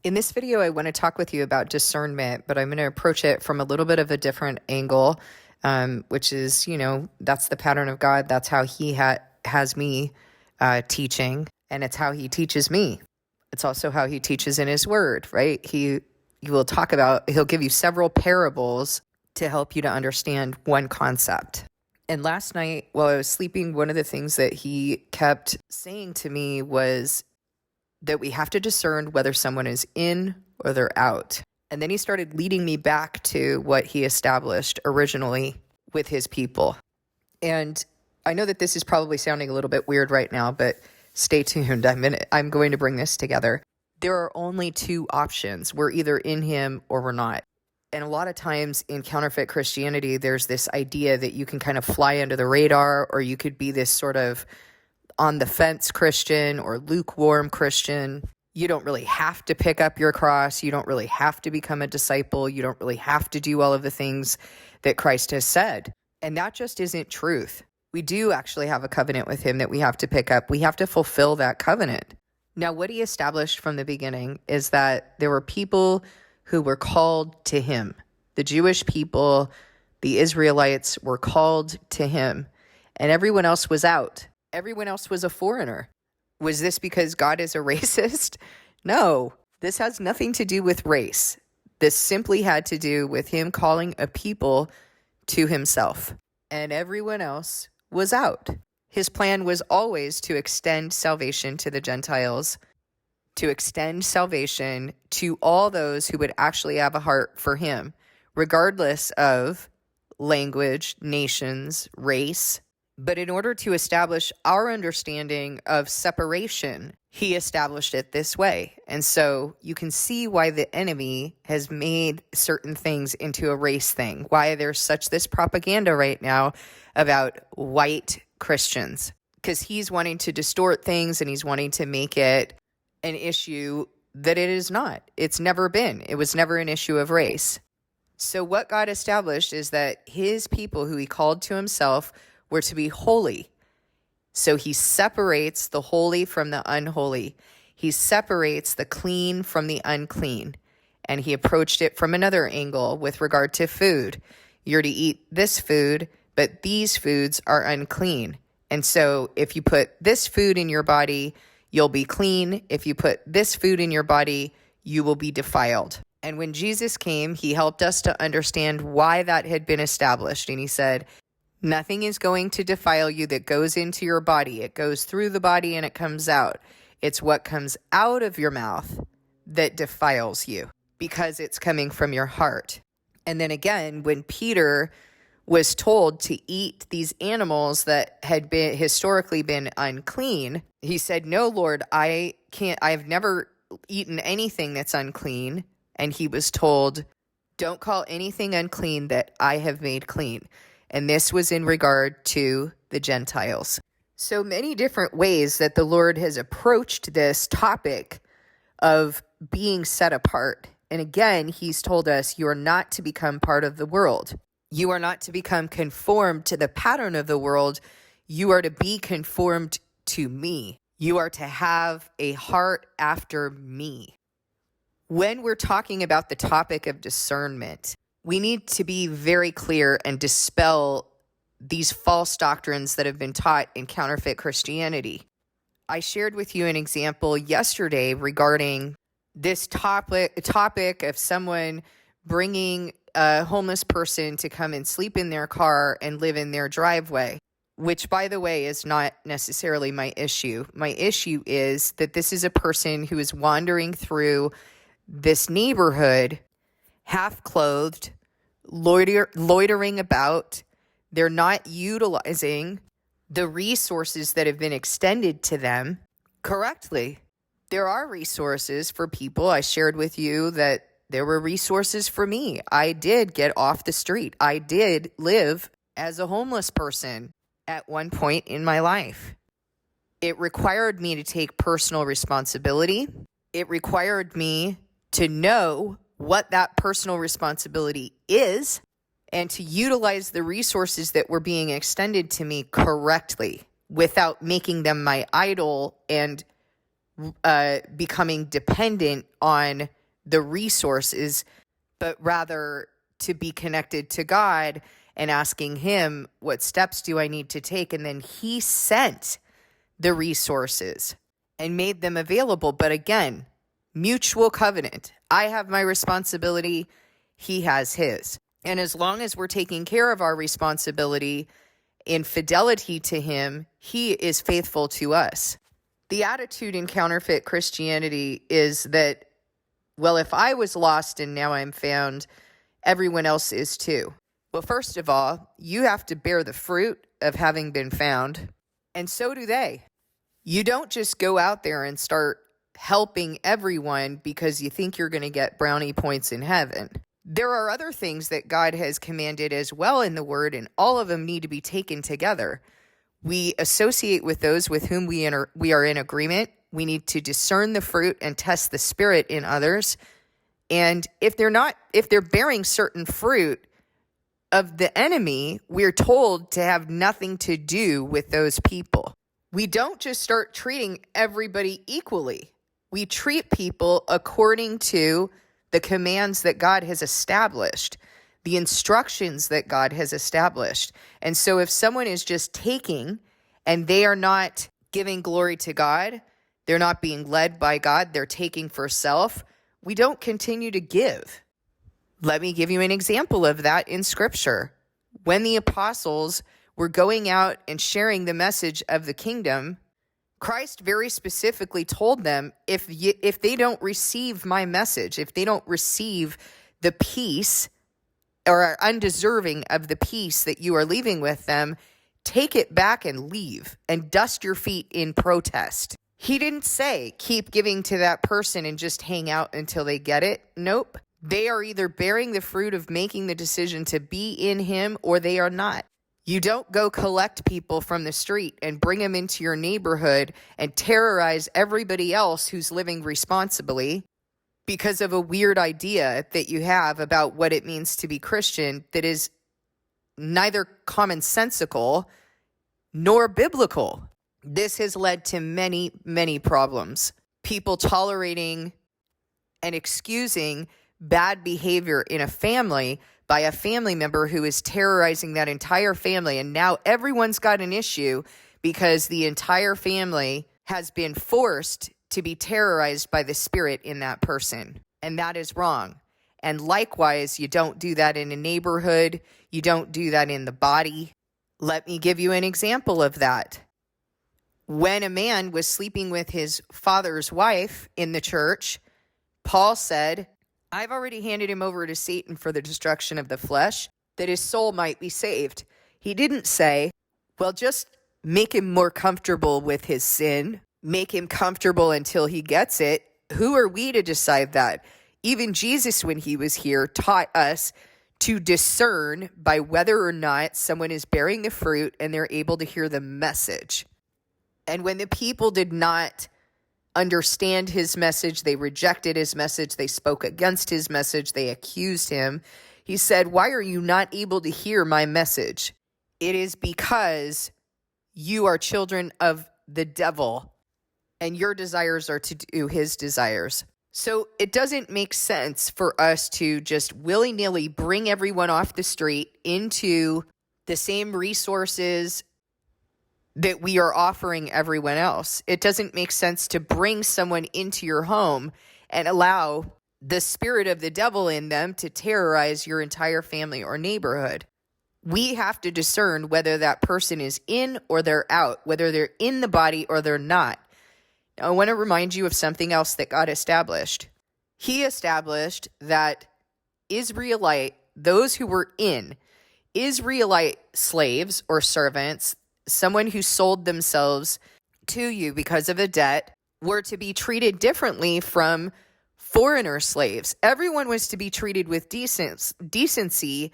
In this video, I want to talk with you about discernment, but I'm going to approach it from a little bit of a different angle, which is, that's the pattern of God. That's how he has me teaching, and it's how he teaches me. It's also how he teaches in his word, right? He'll give you several parables to help you to understand one concept. And last night, while I was sleeping, one of the things that he kept saying to me was that we have to discern whether someone is in or they're out. And then he started leading me back to what he established originally with his people. And I know that this is probably sounding a little bit weird right now, but stay tuned. I'm going to bring this together. There are only two options. We're either in him or we're not. And a lot of times in counterfeit Christianity, there's this idea that you can kind of fly under the radar, or you could be this sort of on the fence Christian or lukewarm Christian. You don't really have to pick up your cross. You don't really have to become a disciple. You don't really have to do all of the things that Christ has said. And that just isn't truth. We do actually have a covenant with him that we have to pick up. We have to fulfill that covenant. Now, what he established from the beginning is that there were people who were called to him. The Jewish people, the Israelites, were called to him, and everyone else was out. Everyone else was a foreigner. Was this because God is a racist? No, this has nothing to do with race. This simply had to do with him calling a people to himself, and everyone else was out. His plan was always to extend salvation to the Gentiles, to extend salvation to all those who would actually have a heart for him, regardless of language, nations, race. But in order to establish our understanding of separation, he established it this way. And so you can see why the enemy has made certain things into a race thing, why there's this propaganda right now about white Christians, because he's wanting to distort things and he's wanting to make it an issue that it is not. It's never been. It was never an issue of race. So what God established is that his people who he called to himself were to be holy. So he separates the holy from the unholy. He separates the clean from the unclean. And he approached it from another angle with regard to food. You're to eat this food, but these foods are unclean. And so if you put this food in your body, you'll be clean. If you put this food in your body, you will be defiled. And when Jesus came, he helped us to understand why that had been established. And he said, nothing is going to defile you that goes into your body. It goes through the body and it comes out. It's what comes out of your mouth that defiles you, because it's coming from your heart. And then again, when Peter was told to eat these animals that had been historically been unclean, he said, no, Lord, I've never eaten anything that's unclean. And he was told, don't call anything unclean that I have made clean. And this was in regard to the Gentiles. So many different ways that the Lord has approached this topic of being set apart. And again, he's told us you are not to become part of the world. You are not to become conformed to the pattern of the world. You are to be conformed to me. You are to have a heart after me. When we're talking about the topic of discernment, we need to be very clear and dispel these false doctrines that have been taught in counterfeit Christianity. I shared with you an example yesterday regarding this topic of someone bringing a homeless person to come and sleep in their car and live in their driveway, which, by the way, is not necessarily my issue. My issue is that this is a person who is wandering through this neighborhood, half-clothed, loitering about. They're not utilizing the resources that have been extended to them correctly. There are resources for people. I shared with you that there were resources for me. I did get off the street. I did live as a homeless person at one point in my life. It required me to take personal responsibility. It required me to know what that personal responsibility is and to utilize the resources that were being extended to me correctly without making them my idol and becoming dependent on the resources, but rather to be connected to God and asking him, what steps do I need to take? And then he sent the resources and made them available. But again, mutual covenant. I have my responsibility, he has his. And as long as we're taking care of our responsibility in fidelity to him, he is faithful to us. The attitude in counterfeit Christianity is that, well, if I was lost and now I'm found, everyone else is too. Well, first of all, you have to bear the fruit of having been found, and so do they. You don't just go out there and start helping everyone because you think you're going to get brownie points in heaven. There are other things that God has commanded as well in the Word, and all of them need to be taken together. We associate with those with whom we are in agreement. We need to discern the fruit and test the spirit in others. And if they're bearing certain fruit of the enemy, we're told to have nothing to do with those people. We don't just start treating everybody equally. We treat people according to the commands that God has established, the instructions that God has established. And so if someone is just taking and they are not giving glory to God, they're not being led by God, they're taking for self, we don't continue to give. Let me give you an example of that in Scripture. When the apostles were going out and sharing the message of the kingdom, Christ very specifically told them, if they don't receive my message, if they don't receive the peace or are undeserving of the peace that you are leaving with them, take it back and leave and dust your feet in protest. He didn't say, keep giving to that person and just hang out until they get it. Nope. They are either bearing the fruit of making the decision to be in him or they are not. You don't go collect people from the street and bring them into your neighborhood and terrorize everybody else who's living responsibly because of a weird idea that you have about what it means to be Christian that is neither commonsensical nor biblical. This has led to many, many problems. People tolerating and excusing bad behavior in a family by a family member who is terrorizing that entire family. And now everyone's got an issue because the entire family has been forced to be terrorized by the spirit in that person. And that is wrong. And likewise, you don't do that in a neighborhood. You don't do that in the body. Let me give you an example of that. When a man was sleeping with his father's wife in the church, Paul said, I've already handed him over to Satan for the destruction of the flesh, that his soul might be saved. He didn't say, well, just make him more comfortable with his sin, make him comfortable until he gets it. Who are we to decide that? Even Jesus, when he was here, taught us to discern by whether or not someone is bearing the fruit and they're able to hear the message. And when the people did not understand his message, they rejected his message, they spoke against his message, they accused him, he said, why are you not able to hear my message? It is because you are children of the devil, and your desires are to do his desires. So it doesn't make sense for us to just willy-nilly bring everyone off the street into the same resources that we are offering everyone else. It doesn't make sense to bring someone into your home and allow the spirit of the devil in them to terrorize your entire family or neighborhood. We have to discern whether that person is in or they're out, whether they're in the body or they're not. Now, I want to remind you of something else that God established. He established that those who were in, Israelite slaves or servants, someone who sold themselves to you because of a debt, were to be treated differently from foreigner slaves. Everyone was to be treated with decency,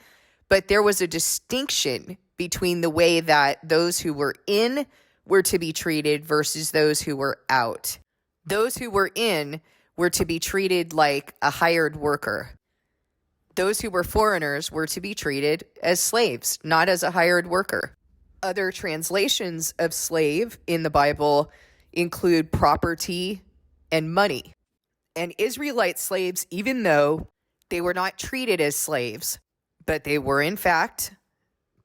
but there was a distinction between the way that those who were in were to be treated versus those who were out. Those who were in were to be treated like a hired worker. Those who were foreigners were to be treated as slaves, not as a hired worker. Other translations of slave in the Bible include property, and money. And Israelite slaves, even though they were not treated as slaves, but they were in fact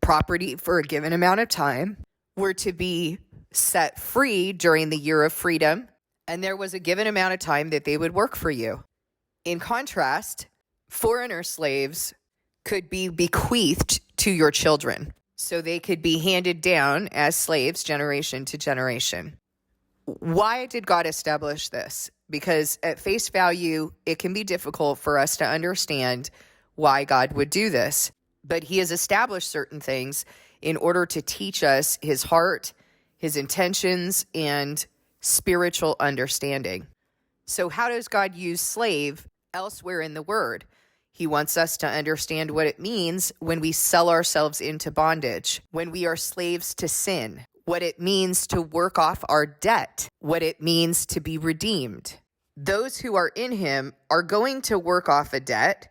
property for a given amount of time, were to be set free during the year of freedom. And there was a given amount of time that they would work for you. In contrast, foreigner slaves could be bequeathed to your children. So they could be handed down as slaves generation to generation. Why did God establish this? Because at face value, it can be difficult for us to understand why God would do this. But he has established certain things in order to teach us his heart, his intentions, and spiritual understanding. So how does God use slave elsewhere in the word? He wants us to understand what it means when we sell ourselves into bondage, when we are slaves to sin, what it means to work off our debt, what it means to be redeemed. Those who are in him are going to work off a debt,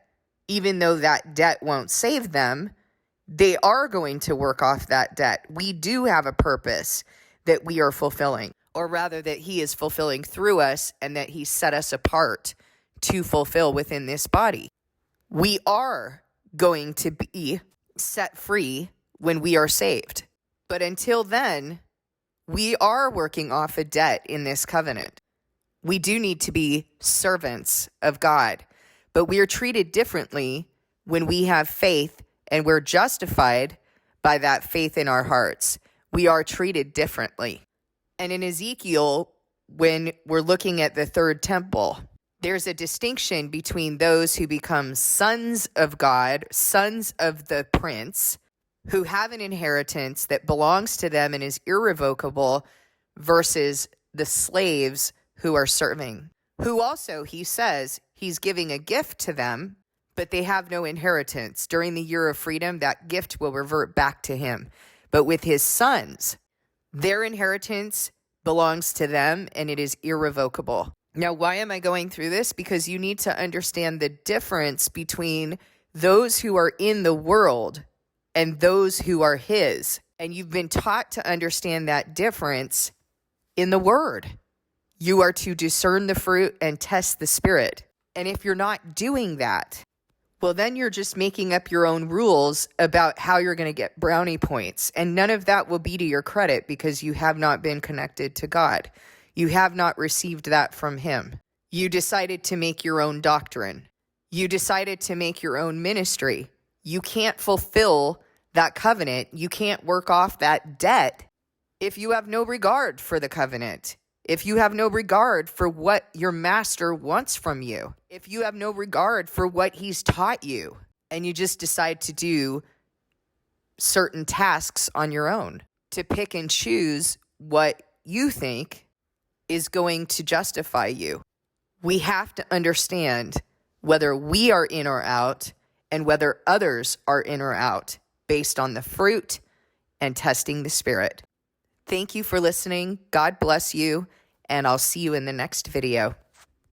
even though that debt won't save them. They are going to work off that debt. We do have a purpose that we are fulfilling, or rather that he is fulfilling through us, and that he set us apart to fulfill within this body. We are going to be set free when we are saved. But until then, we are working off a debt in this covenant. We do need to be servants of God, but we are treated differently when we have faith and we're justified by that faith in our hearts. We are treated differently. And in Ezekiel, when we're looking at the third temple, there's a distinction between those who become sons of God, sons of the prince, who have an inheritance that belongs to them and is irrevocable, versus the slaves who are serving, who also, he says, he's giving a gift to them, but they have no inheritance. During the year of freedom, that gift will revert back to him. But with his sons, their inheritance belongs to them and it is irrevocable. Now, why am I going through this? Because you need to understand the difference between those who are in the world and those who are his. And you've been taught to understand that difference in the word. You are to discern the fruit and test the spirit. And if you're not doing that, well, then you're just making up your own rules about how you're going to get brownie points. And none of that will be to your credit because you have not been connected to God. You have not received that from him. You decided to make your own doctrine. You decided to make your own ministry. You can't fulfill that covenant. You can't work off that debt if you have no regard for the covenant. If you have no regard for what your master wants from you. If you have no regard for what he's taught you. And you just decide to do certain tasks on your own. To pick and choose what you think is going to justify you. We have to understand whether we are in or out and whether others are in or out based on the fruit and testing the spirit. Thank you for listening. God bless you, and I'll see you in the next video.